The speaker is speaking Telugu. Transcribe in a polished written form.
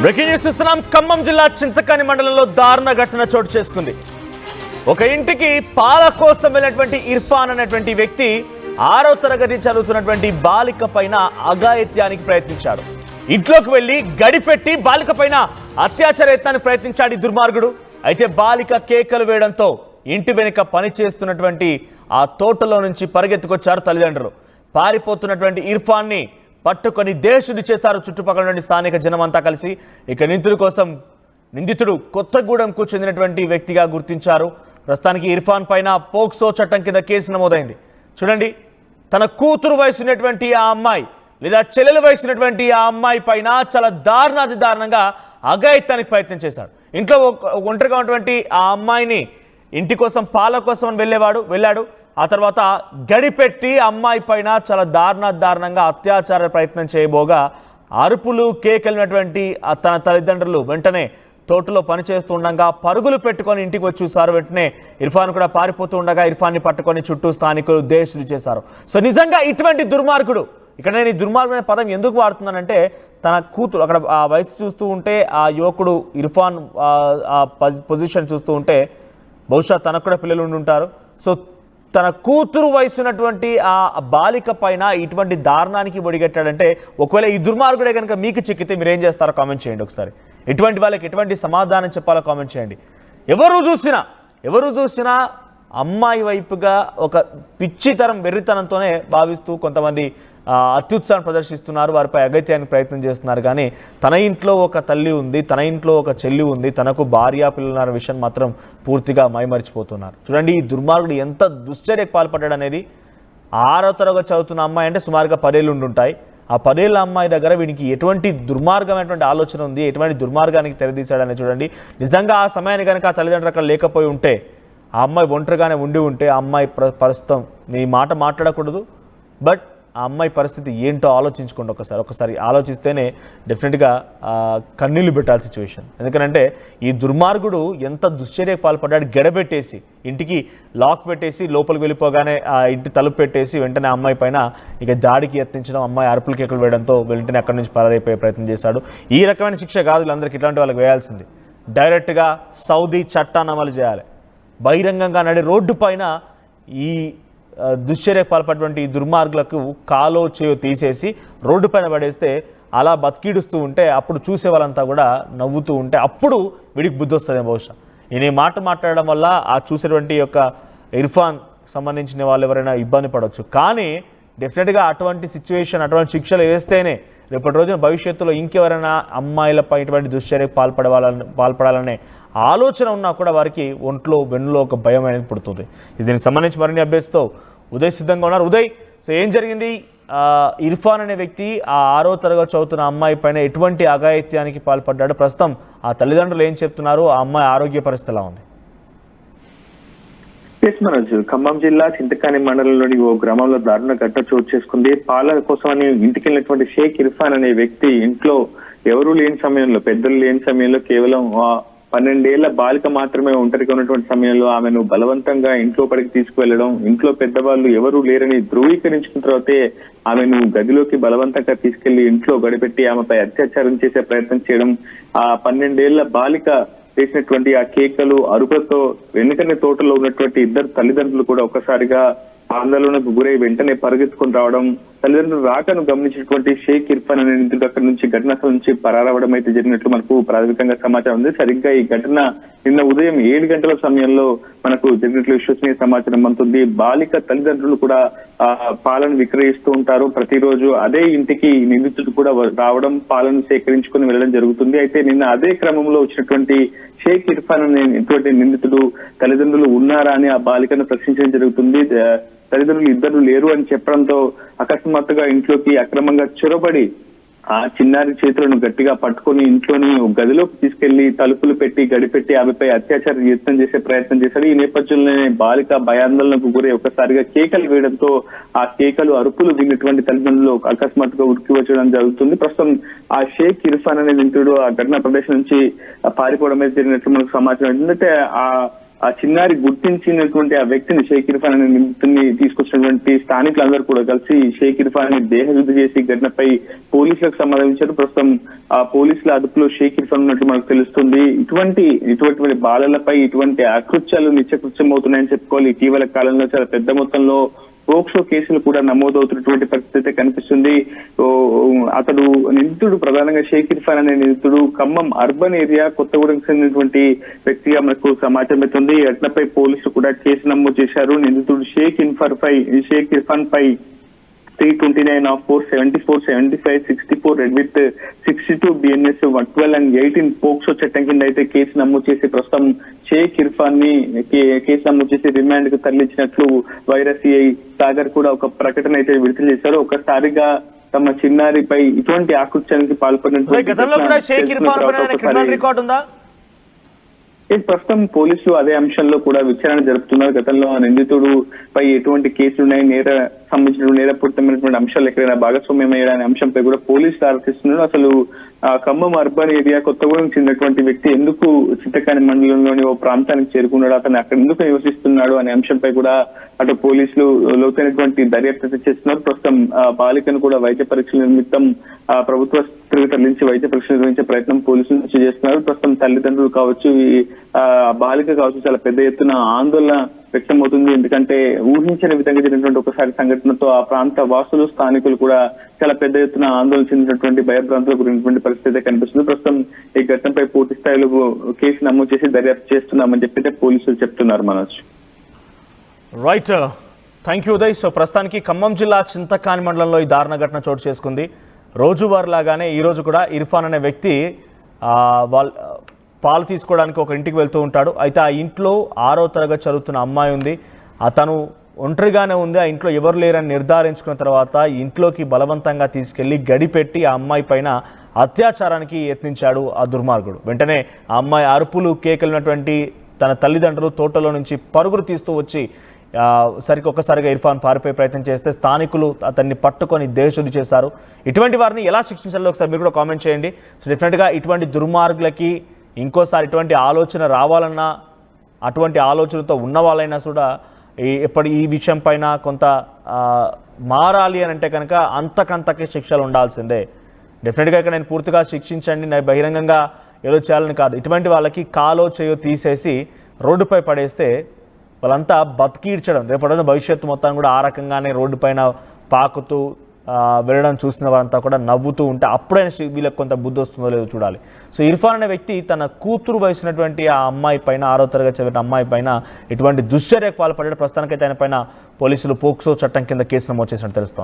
బ్రేకింగ్ న్యూస్ చూస్తున్నాం. ఖమ్మం జిల్లా చింతకాని మండలంలో దారుణ ఘటన చోటు చేసుకుంది. ఒక ఇంటికి పాల కోసం వెళ్ళినటువంటి ఇర్ఫాన్ అనేటువంటి వ్యక్తి 6వ తరగతి చదువుతున్నటువంటి బాలిక పైన అఘాయిత్యానికి ప్రయత్నించాడు. ఇంట్లోకి వెళ్లి గడిపెట్టి బాలిక పైన అత్యాచార యత్నానికి ప్రయత్నించాడు ఈ దుర్మార్గుడు. అయితే బాలిక కేకలు వేయడంతో ఇంటి వెనుక పనిచేస్తున్నటువంటి ఆ తోటలో నుంచి పరిగెత్తుకొచ్చారు తల్లిదండ్రులు. పారిపోతున్నటువంటి ఇర్ఫాన్ని పట్టుకొని దేశుడి చేశారు చుట్టుపక్కల స్థానిక జనమంతా కలిసి. ఇక నిందితుడు కొత్తగూడెంకు చెందినటువంటి వ్యక్తిగా గుర్తించారు. ప్రస్తుతానికి ఇర్ఫాన్ పైన పోక్సో చట్టం కింద కేసు నమోదైంది. చూడండి, తన కూతురు వయసున్నటువంటి ఆ అమ్మాయి లేదా చెల్లెల వయసున్నటువంటి ఆ అమ్మాయి పైన చాలా దారుణంగా అఘాయిత్యానికి ప్రయత్నం చేశాడు. ఇంట్లో ఒంటరిగా ఉన్నటువంటి ఆ అమ్మాయిని ఇంటి కోసం పాల కోసం వెళ్ళాడు. ఆ తర్వాత గడిపెట్టి అమ్మాయి పైన చాలా దారుణంగా అత్యాచార ప్రయత్నం చేయబోగా అరుపులు కేకలినటువంటి తన తల్లిదండ్రులు వెంటనే తోటలో పనిచేస్తూ ఉండగా పరుగులు పెట్టుకొని ఇంటికి వచ్చి చూసారు. వెంటనే ఇర్ఫాన్ కూడా పారిపోతూ ఉండగా ఇర్ఫాన్ని పట్టుకొని చుట్టూ స్థానికులు దేశులు చేశారు. సో నిజంగా ఇటువంటి దుర్మార్గుడు, ఇక్కడ నేను ఈ దుర్మార్గుడు అనే పదం ఎందుకు వాడుతున్నానంటే, తన కూతురు అక్కడ ఆ వయసు చూస్తూ ఉంటే ఆ యువకుడు ఇర్ఫాన్ ఆ పొజిషన్ చూస్తూ ఉంటే బహుశా తనకు కూడా పిల్లలు ఉండి ఉంటారు. సో తన కూతురు వయసున్నటువంటి ఆ బాలిక పైన ఇటువంటి దారుణానికి ఒడిగట్టాడంటే, ఒకవేళ ఈ దుర్మార్గుడే కనుక మీకు చిక్కితే మీరు ఏం చేస్తారో కామెంట్ చేయండి. ఒకసారి ఇటువంటి వాళ్ళకి ఎటువంటి సమాధానం చెప్పాలో కామెంట్ చేయండి. ఎవరు చూసినా అమ్మాయి వైపుగా ఒక పిచ్చితరం వెర్రితనంతోనే భావిస్తూ కొంతమంది అత్యుత్సాహం ప్రదర్శిస్తున్నారు, వారిపై అగత్యానికి ప్రయత్నం చేస్తున్నారు. కానీ తన ఇంట్లో ఒక తల్లి ఉంది, తన ఇంట్లో ఒక చెల్లి ఉంది, తనకు భార్య పిల్లల విషయం మాత్రం పూర్తిగా మైమరిచిపోతున్నారు. చూడండి, ఈ దుర్మార్గుడు ఎంత దుశ్చర్యకు పాల్పడ్డాడు అనేది. 6వ తరగతి చదువుతున్న అమ్మాయి అంటే సుమారుగా 10 ఏళ్ళు ఉండుంటాయి. ఆ 10 ఏళ్ళ అమ్మాయి దగ్గర వీనికి ఎటువంటి దుర్మార్గమైనటువంటి ఆలోచన ఉంది, ఎటువంటి దుర్మార్గానికి తెరదీశాడని చూడండి. నిజంగా ఆ సమయాన్ని కనుక ఆ తల్లిదండ్రులు అక్కడ లేకపోయి ఉంటే, ఆ అమ్మాయి ఒంటరిగానే ఉంటే ఆ అమ్మాయి ప్రస్తుతం నీ మాట మాట్లాడకూడదు, బట్ ఆ అమ్మాయి పరిస్థితి ఏంటో ఆలోచించుకోండి. ఒకసారి ఆలోచిస్తేనే డెఫినెట్గా కన్నీళ్లు పెట్టాల్సిన సిచ్యువేషన్. ఎందుకంటే ఈ దుర్మార్గుడు ఎంత దుశ్చర్యకు పాల్పడ్డాడు. గడబెట్టేసి ఇంటికి లాక్ పెట్టేసి లోపలికి వెళ్ళిపోగానే ఆ ఇంటి తలుపు పెట్టేసి వెంటనే అమ్మాయి పైన ఇక దాడికి యత్నించడం, అమ్మాయి అరుపులు కేకలు వేయడంతో వెంటనే అక్కడి నుంచి పరారైపోయే ప్రయత్నం చేశాడు. ఈ రకమైన శిక్ష కాదు వీళ్ళందరికీ, ఇట్లాంటి వాళ్ళకి వేయాల్సింది. డైరెక్ట్గా సౌదీ చట్టాన్ని అమలు చేయాలి. బహిరంగంగా రోడ్డు పైన ఈ దుశ్చర్యకు పాల్పడినటువంటి ఈ దుర్మార్గులకు కాలో చేయో తీసేసి రోడ్డు పైన పడేస్తే అలా బతికిడుస్తూ ఉంటే అప్పుడు చూసే వాళ్ళంతా కూడా నవ్వుతూ ఉంటే అప్పుడు వీడికి బుద్ధి వస్తుంది. బహుశా ఈ మాట మాట్లాడడం వల్ల ఆ చూసేటువంటి యొక్క ఇర్ఫాన్ సంబంధించిన వాళ్ళు ఎవరైనా ఇబ్బంది పడవచ్చు. కానీ డెఫినెట్గా అటువంటి సిచ్యువేషన్, అటువంటి శిక్షలు వేస్తేనే రేపటి రోజున భవిష్యత్తులో ఇంకెవరైనా అమ్మాయిలపై ఇటువంటి దుశ్చర్యకు పాల్పడాలనే ఆలోచన ఉన్నా కూడా వారికి ఒంట్లో వెన్నులో ఒక భయం అనేది పుడుతుంది. దీనికి సంబంధించి మరిన్ని అప్డేట్స్తో ఉదయ్ సిద్ధంగా ఉన్నారు. ఉదయ్, సో ఏం జరిగింది? ఇర్ఫాన్ అనే వ్యక్తి ఆ 6వ తరగతి చదువుతున్న అమ్మాయి పైన ఎటువంటి అఘాయిత్యానికి పాల్పడ్డాడు? ప్రస్తుతం ఆ తల్లిదండ్రులు ఏం చెప్తున్నారు? ఆ అమ్మాయి ఆరోగ్య పరిస్థితి ఎలా ఉంది? మనోజ్, ఖమ్మం జిల్లా చింతకాని మండలంలోని ఓ గ్రామంలో దారుణ ఘటన చోటు చేసుకుంది. పాల కోసమని ఇంటికి వెళ్ళినటువంటి షేక్ ఇర్ఫాన్ అనే వ్యక్తి ఇంట్లో ఎవరూ లేని సమయంలో, పెద్దలు లేని సమయంలో, కేవలం 12 ఏళ్ల బాలిక మాత్రమే ఒంటరిగా ఉన్నటువంటి సమయంలో ఆమెను బలవంతంగా ఇంట్లో పడికి తీసుకువెళ్లడం, ఇంట్లో పెద్దవాళ్ళు ఎవరూ లేరని ధృవీకరించిన తర్వాతే ఆమెను గదిలోకి బలవంతంగా తీసుకెళ్లి ఇంట్లో గడిపెట్టి ఆమెపై అత్యాచారం చేసే ప్రయత్నం చేయడం, ఆ 12 ఏళ్ల బాలిక చేసినటువంటి ఆ కేకలు అరుపులతో వెనుకనే తోటలో ఉన్నటువంటి ఇద్దరు తల్లిదండ్రులు కూడా ఒక్కసారిగా ఆందోళనకు గురై వెంటనే పరిగెత్తుకుని రావడం, తల్లిదండ్రులు రాకను గమనించినటువంటి షేక్ ఇర్ఫాన్ అనే నిందితుడు అక్కడి నుంచి ఘటనాస్థలం నుంచి పరారవడం అయితే జరిగినట్లు మనకు ప్రాథమికంగా సమాచారం ఉంది. సరిగ్గా ఈ ఘటన నిన్న ఉదయం 7 గంటల సమయంలో మనకు జరిగినట్లు విశ్వసనీయ సమాచారం అందుతుంది. బాలిక తల్లిదండ్రులు కూడా పాలను విక్రయిస్తూ ఉంటారు. ప్రతిరోజు అదే ఇంటికి నిందితుడు కూడా రావడం, పాలను సేకరించుకుని వెళ్ళడం జరుగుతుంది. అయితే నిన్న అదే క్రమంలో వచ్చినటువంటి షేక్ ఇర్ఫాన్ అనేటువంటి నిందితుడు తల్లిదండ్రులు ఉన్నారా అని ఆ బాలికను ప్రశ్నించడం జరుగుతుంది. తల్లిదండ్రులు ఇద్దరు లేరు అని చెప్పడంతో అకస్మాత్తుగా ఇంట్లోకి అక్రమంగా చొరబడి ఆ చిన్నారి చేతులను గట్టిగా పట్టుకొని ఇంట్లోని గదిలోకి తీసుకెళ్లి తలుపులు పెట్టి గడిపెట్టి ఆమెపై అత్యాచార యత్నం చేసే ప్రయత్నం చేశాడు. ఈ నేపథ్యంలోనే బాలిక భయాందోళనకు గురై ఒక్కసారిగా కేకలు వేయడంతో ఆ కేకలు అరుపులు విన్నటువంటి తల్లిదండ్రులు అకస్మాత్తుగా ఉరికి వచ్చడం జరుగుతుంది. ప్రస్తుతం ఆ షేక్ ఇర్ఫాన్ అనే నిందితుడు ఆ ఘటనా ప్రదేశం నుంచి పారిపోవడం జరిగినట్లు మనకు సమాచారం. ఎందుకంటే ఆ ఆ చిన్నారి గుర్తించినటువంటి ఆ వ్యక్తిని షేక్ ఇర్ఫాన్ అనే నిందితుడిని తీసుకొచ్చినటువంటి స్థానికులందరూ కూడా కలిసి షేక్ ఇర్ఫాన్ ని దేహశుద్ధి చేసి ఘటనపై పోలీసులకు సమాధానించారు. ప్రస్తుతం ఆ పోలీసుల అదుపులో షేక్ ఇర్ఫాన్ ఉన్నట్టు మనకు తెలుస్తుంది. ఇటువంటి బాలలపై ఇటువంటి అకృత్యాలు నిత్యకృత్యం అవుతున్నాయని చెప్పుకోవాలి. ఇటీవల కాలంలో చాలా పెద్ద మొత్తంలో పోక్సో కేసులు కూడా నమోదవుతున్నటువంటి పరిస్థితి కనిపిస్తుంది. అతడు నిందితుడు ప్రధానంగా షేక్ ఇర్ఫాన్ అనే నిందితుడు ఖమ్మం అర్బన్ ఏరియా కొత్తగూడెం చెందినటువంటి వ్యక్తిగా మనకు సమాచారం అవుతుంది. ఈ ఘటనపై పోలీసులు కూడా కేసు నమోదు చేశారు. నిందితుడు షేక్ ఇర్ఫాన్ పై 329 of 4, 74, 75, 64 red with 62 BNS 112 and 18 POCSO చట్టం కింద అయితే కేసు నమోదు చేసి ప్రస్తుతం షేక్ ఇర్ఫాన్ ని కేసు నమోదు చేసి రిమాండ్ కు తరలించినట్లు వైరస్ సిఐ సాగర్ కూడా ఒక ప్రకటన అయితే విడుదల చేశారు. ఒకసారిగా తమ చిన్నారిపై ఇటువంటి ఆకృత్యానికి ప్రస్తుతం పోలీసులు అదే అంశంలో కూడా విచారణ జరుపుతున్నారు. గతంలో నిందితుడు పై ఎటువంటి కేసులున్నాయి, సంబంధించిన నేరపూరితమైనటువంటి అంశాలు ఎక్కడైనా భాగస్వామ్యం అయ్యారనే అంశంపై కూడా పోలీసులు ఆలోచిస్తున్నారు. అసలు ఖమ్మం అర్బన్ ఏరియా కొత్తగూడెం చెందినటువంటి వ్యక్తి ఎందుకు చింతకాని మండలంలోని ఓ ప్రాంతానికి చేరుకున్నాడు, అతను అక్కడ ఎందుకు నివసిస్తున్నాడు అనే అంశంపై కూడా అటు పోలీసులు లోతైనటువంటి దర్యాప్తు చేస్తున్నారు. ప్రస్తుతం బాలికను కూడా వైద్య పరీక్షల నిమిత్తం ప్రభుత్వ ఆసుపత్రికి తరలించి వైద్య పరీక్ష నిర్వహించే ప్రయత్నం పోలీసులు చేస్తున్నారు. ప్రస్తుతం తల్లిదండ్రులు కావచ్చు, బాలిక కావచ్చు చాలా పెద్ద ఎత్తున ఆందోళన వ్యక్తమవుతుంది. ఎందుకంటే ఊహించిన విధంగా జరిగినటువంటి ఒకసారి సంఘటనతో ఆ ప్రాంత వాసులు స్థానికులు కూడా చాలా పెద్ద ఎత్తున ఆందోళన చెందినటువంటి భయభ్రాంతులకు గురినటువంటి పరిస్థితి కనిపిస్తుంది. ప్రస్తుతం ఈ ఘటనపై పూర్తి స్థాయిలో కేసు నమోదు చేసి దర్యాప్తు చేస్తున్నామని చెప్పి పోలీసులు చెప్తున్నారు. Manoj right, thank you Uday. So ప్రస్తుతానికి ఖమ్మం జిల్లా చింతకాని మండలంలో ఈ దారుణ ఘటన చోటు చేసుకుంది. రోజువారీ లాగానే ఈరోజు కూడా ఇర్ఫాన్ అనే వ్యక్తి పాలు తీసుకోవడానికి ఒక ఇంటికి వెళ్తూ ఉంటాడు. అయితే ఆ ఇంట్లో 6వ తరగతి చదువుతున్న అమ్మాయి ఉంది. తను ఒంటరిగానే ఉంది. ఆ ఇంట్లో ఎవరు లేరని నిర్ధారించుకున్న తర్వాత ఇంట్లోకి బలవంతంగా తీసుకెళ్లి గడిపెట్టి ఆ అమ్మాయి పైన అత్యాచారానికి యత్నించాడు ఆ దుర్మార్గుడు. వెంటనే ఆ అమ్మాయి అరుపులు కేకలినటువంటి తన తల్లిదండ్రులు తోటలో నుంచి పరుగులు తీస్తూ వచ్చి ఒక్కసారిగా ఇర్ఫాన్ పారిపోయే ప్రయత్నం చేస్తే స్థానికులు అతన్ని పట్టుకొని దేశశుద్ధి చేశారు. ఇటువంటి వారిని ఎలా శిక్షించాలో ఒకసారి మీరు కూడా కామెంట్ చేయండి. సో డెఫినెట్గా ఇటువంటి దుర్మార్గులకి ఇంకోసారి ఇటువంటి ఆలోచన రావాలన్నా, అటువంటి ఆలోచనతో ఉన్న వాళ్ళైనా కూడా ఈ విషయం పైన కొంత మారాలి అని అంటే కనుక అంతకంతకే శిక్షలు ఉండాల్సిందే. డెఫినెట్గా ఇక్కడ నేను పూర్తిగా శిక్షించండి, నేను బహిరంగంగా ఏదో చేయాలని కాదు. ఇటువంటి వాళ్ళకి కాలో చేయో తీసేసి రోడ్డుపై పడేస్తే వాళ్ళంతా బతికీడ్చడం, రేపటి భవిష్యత్తు మొత్తం కూడా ఆ రకంగానే రోడ్డు పైన పాకుతూ వెళ్ళడం చూసిన వారంతా కూడా నవ్వుతూ ఉంటే అప్పుడైనా వీళ్ళకి కొంత బుద్ధి వస్తుందో లేదో చూడాలి. సో ఇర్ఫాన్ అనే వ్యక్తి తన కూతురు వయసున్నటువంటి ఆ అమ్మాయి పైన 6వ తరగతి చదివిన అమ్మాయి పైన ఇటువంటి దుశ్చర్యకు పాల్పడ్డాడు. ప్రస్తుతానికైతే ఆయన పైన పోలీసులు పోక్సో చట్టం కింద కేసు నమోదు చేసినట్టు తెలుస్తోంది.